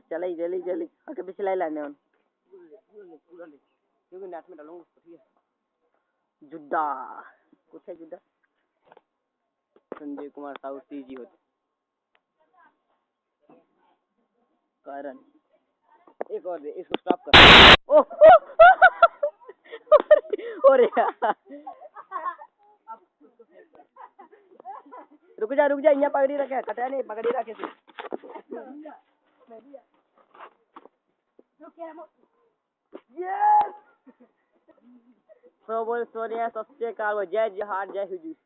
चल जल्दी जल्दी आके पिछले लाने हम क्योंकि नेट में डालूंगा ठीक है। जुद्दा कुछ है जुद्दा संजय कुमार साहू सीजी होते कारण एक और दे इसको स्टॉप कर। ओह अरे रुक जा यहाँ पकड़ी रखे कटा नहीं पकड़ी रखे तू यस सो बोल सोनिया सबसे कार जय जहार जय हुजूर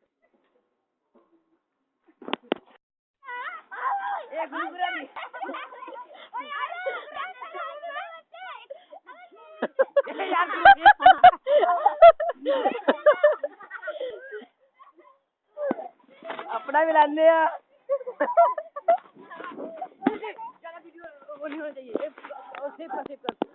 एक गुगरा भी अपना भी लाने वीडियो वो नहीं होना चाहिए सेव कर